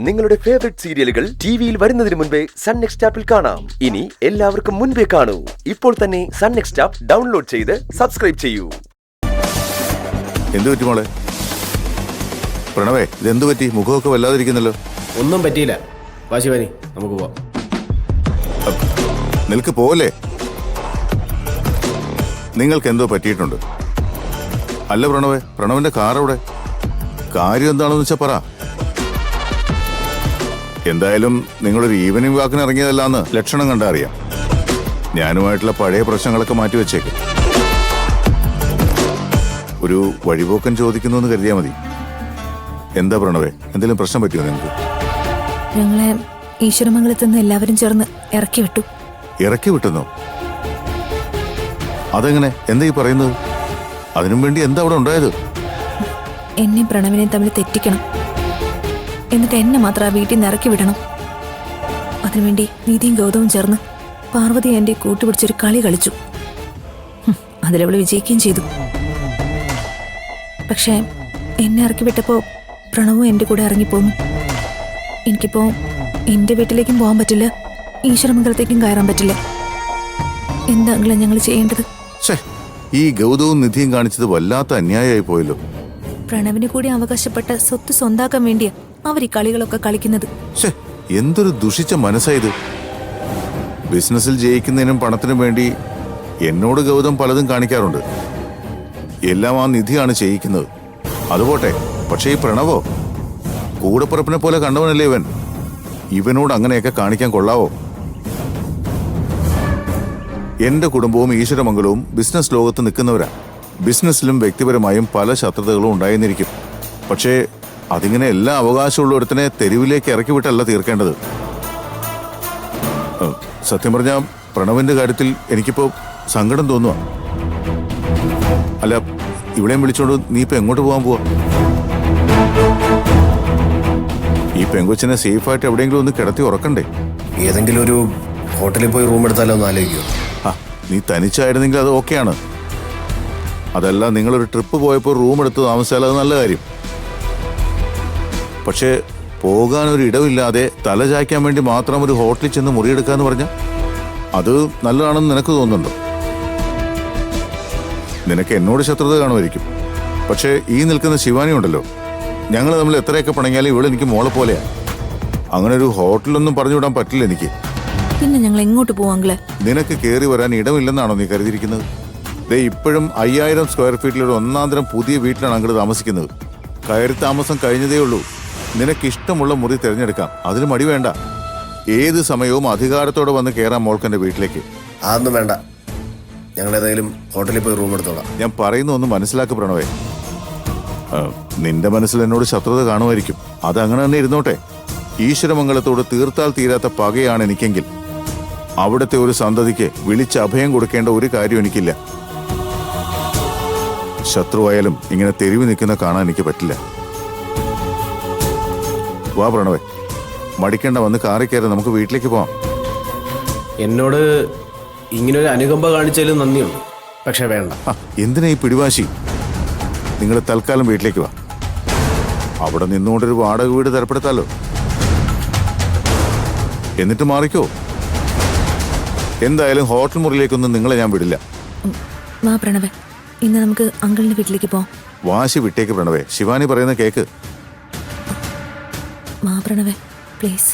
നിങ്ങളുടെ ഫേവറേറ്റ് സീരിയലുകൾ ടിവിയിൽ വരുന്നതിന് മുൻപേ സൺ നെക്സ്റ്റ് ആപ്പിൽ കാണാം. ഇനി എല്ലാവർക്കും മുൻപേ കാണൂ. ഇപ്പോൾ തന്നെ സൺ നെക്സ്റ്റ് ആപ്പ് ഡൗൺലോഡ് ചെയ്ത് സബ്സ്ക്രൈബ് ചെയ്യൂ. എന്തു പറ്റി മോളെ? പ്രണവേ, ഇതെന്തു പറ്റി? മുഖമൊക്കെ വല്ലാതിരിക്കുന്നല്ലോ. ഒന്നും പറ്റിയില്ല. വാശിവാനി, നമുക്ക് പോവാം. നിൽക്ക്, പോലെ. നിങ്ങൾക്ക് എന്തോ പറ്റിയിട്ടുണ്ട്. അല്ല പ്രണവേ, പ്രണവിന്റെ കാർ എവിടെ? കാര്യം എന്താണെന്ന് വെച്ചാ പറ. എന്തായാലും നിങ്ങളൊരു ഈവനിങ് വാക്കിന് ഇറങ്ങിയതല്ലാന്ന് ലക്ഷണം കണ്ടാ അറിയാം. ഞാനുമായിട്ടുള്ള പഴയ പ്രശ്നങ്ങളൊക്കെ മാറ്റി വെച്ചേക്ക്. ഒരു വഴിപോക്കൻ ചോദിക്കുന്നു എന്ന് കരുതിയാൽ മതി. എന്താ പ്രണവേ, എന്തെങ്കിലും പ്രശ്നം പറ്റിയോ നിങ്ങൾക്ക്? ഞങ്ങളെ ഈശ്വരമംഗലത്ത് നിന്ന് എല്ലാവരും ചേർന്ന് ഇറക്കി വിട്ടു. ഇറക്കി വിട്ടുന്നോ? അതെങ്ങനെ? എന്താ ഈ പറയുന്നത്? അതിനും വേണ്ടി എന്താ അവിടെ ഉണ്ടായത്? എന്നെ പ്രണവിനെയും തമ്മിൽ തെറ്റിക്കണം, എന്നിട്ട് എന്നെ മാത്രം ആ വീട്ടിൽ നിന്ന് ഇറക്കി വിടണം. അതിനുവേണ്ടി നീതിയും ഗൗതവും ചേർന്ന് പാർവതി എന്റെ കൂട്ടുപിടിച്ചൊരു കളി കളിച്ചു. അതിലവള് വിജയിക്കുകയും ചെയ്തു. പക്ഷേ എന്നെ ഇറക്കി വിട്ടപ്പോ പ്രണവും എന്റെ കൂടെ ഇറങ്ങിപ്പോന്നു. എനിക്കിപ്പോ എന്റെ വീട്ടിലേക്കും പോകാൻ പറ്റില്ല, ഈശ്വരമംഗലത്തേക്കും കയറാൻ പറ്റില്ല. എന്താണെങ്കിലും ഞങ്ങൾ ചെയ്യേണ്ടത്? ഈ ഗൗതവും നിധിയും കാണിച്ചത് വല്ലാത്ത അന്യായമായി പോയല്ലോ. പ്രണവിന് കൂടി അവകാശപ്പെട്ട സ്വത്ത് സ്വന്താക്കാൻ വേണ്ടിയാ അവർ ഈ കളികളൊക്കെ കളിക്കുന്നത്. എന്തൊരു ദുഷിച്ച മനസ്സായത്. ബിസിനസ്സിൽ ജയിക്കുന്നതിനും പണത്തിനും വേണ്ടി എന്നോട് ഗൗതം പലതും കാണിക്കാറുണ്ട്. എല്ലാം ആ നിധിയാണ് ചെയ്യിക്കുന്നത്. അതുപോട്ടെ, പക്ഷേ ഈ പ്രണവോ? കൂടപ്പുറപ്പിനെ പോലെ കണ്ടവനല്ലേ ഇവൻ. ഇവനോട് അങ്ങനെയൊക്കെ കാണിക്കാൻ കൊള്ളാവോ? എന്റെ കുടുംബവും ഈശ്വരമംഗലവും ബിസിനസ് ലോകത്ത് നിൽക്കുന്നവരാ. ബിസിനസ്സിലും വ്യക്തിപരമായും പല ശത്രുതകളും ഉണ്ടായിരുന്നിരിക്കും. പക്ഷേ അതിങ്ങനെ എല്ലാ അവകാശമുള്ള ഒരുത്തനെ തെരുവിലേക്ക് ഇറക്കി വിട്ടല്ല തീർക്കേണ്ടത്. സത്യം പറഞ്ഞാൽ പ്രണവിന്റെ കാര്യത്തിൽ എനിക്കിപ്പോ സങ്കടം തോന്നുക. അല്ല, ഇവിടെയും വിളിച്ചോണ്ട് നീ ഇപ്പൊ എങ്ങോട്ട് പോകാൻ പോവാ? ഈ പെങ്കൊച്ചിനെ സേഫായിട്ട് എവിടെയെങ്കിലും ഒന്ന് കിടത്തി ഉറക്കണ്ടേ? ഏതെങ്കിലും ഒരു ഹോട്ടലിൽ പോയി റൂം എടുത്താലോ ഒന്ന് ആലോചിക്കുമോ? നീ തനിച്ചായിരുന്നെങ്കിൽ അത് ഓക്കെയാണ്. അതല്ല, നിങ്ങളൊരു ട്രിപ്പ് പോയപ്പോൾ റൂം എടുത്ത് താമസിച്ചാൽ അത് നല്ല കാര്യം. പക്ഷേ പോകാനൊരു ഇടമില്ലാതെ തല ചായ്ക്കാൻ വേണ്ടി മാത്രം ഒരു ഹോട്ടലിൽ ചെന്ന് മുറിയെടുക്കാന്ന് പറഞ്ഞാൽ അത് നല്ലതാണെന്ന് നിനക്ക് തോന്നുന്നുണ്ടോ? നിനക്ക് എന്നോട് ശത്രുത കാണുമായിരിക്കും. പക്ഷേ ഈ നിൽക്കുന്ന ശിവാനി ഉണ്ടല്ലോ, ഞങ്ങൾ തമ്മിൽ എത്രയൊക്കെ പണങ്ങിയാലും ഇവിടെ എനിക്ക് മോളെ പോലെയാ. അങ്ങനെ ഒരു ഹോട്ടലൊന്നും പറഞ്ഞു വിടാൻ പറ്റില്ല എനിക്ക്. പിന്നെ ഞങ്ങൾ എങ്ങോട്ട് പോവാങ്കില്? നിനക്ക് കയറി വരാൻ ഇടമില്ലെന്നാണോ നീ കരുതിയിരിക്കുന്നത്? ദേ, ഇപ്പോഴും 5000 സ്ക്വയർ ഫീറ്റിലൊരു ഒന്നാന്തരം പുതിയ വീട്ടിലാണ് അങ്ങോട്ട് താമസിക്കുന്നത്. കയറി താമസം കഴിഞ്ഞതേ ഉള്ളൂ. നിനക്കിഷ്ടമുള്ള മുറി തിരഞ്ഞെടുക്കാം, അതിന് മടി വേണ്ട. ഏത് സമയവും അധികാരത്തോടെ വന്ന് കയറാം മോൾക്കെന്റെ വീട്ടിലേക്ക്. അതൊന്നും വേണ്ട, ഞങ്ങൾ ഏതെങ്കിലും ഹോട്ടലിൽ പോയി റൂം എടുത്തോളാം. ഞാൻ പറയുന്ന ഒന്ന് മനസ്സിലാക്കി പ്രണവേ. നിന്റെ മനസ്സിൽ എന്നോട് ശത്രുത കാണുമായിരിക്കും, അതങ്ങനെ തന്നെ ഇരുന്നോട്ടെ. ഈശ്വരമംഗലത്തോട് തീർത്താൽ തീരാത്ത പകയാണ് എനിക്കെങ്കിൽ അവിടുത്തെ ഒരു സന്തതിക്ക് വിളിച്ച് അഭയം കൊടുക്കേണ്ട ഒരു കാര്യം എനിക്കില്ല. ശത്രുവായാലും ഇങ്ങനെ തെരുവ് നിൽക്കുന്ന കാണാൻ എനിക്ക് പറ്റില്ല. വാ പ്രണവേ, മടിക്കേണ്ട, വന്ന് കാറിൽ കയറി നമുക്ക് വീട്ടിലേക്ക് പോവാം. എന്നോട് ഇങ്ങനൊരു അനുകമ്പ കാണിച്ചാലും നന്ദിയുണ്ട്, പക്ഷെ വേണ്ട. എന്തിനാ ഈ പിടിവാശി? നിങ്ങൾ തൽക്കാലം വീട്ടിലേക്ക് വാ. അവിടെ നിന്നുകൊണ്ടൊരു വാടക വീട് തരപ്പെടുത്താലോ. എന്നിട്ട് മാറിക്കോ. എന്തായാലും ഹോട്ടൽ മുറിയിലേക്കൊന്നും നിങ്ങളെ ഞാൻ വിടില്ല. വാ പ്രണവേ, ഇന്ന് നമുക്ക് അങ്കിളിന്റെ വീട്ടിലേക്ക് പോവാം. വാശി വിട്ടേക്ക് പ്രണവേ, ശിവാനി പറയുന്ന കേക്ക്. വാ പ്രണവേ, പ്ലീസ്.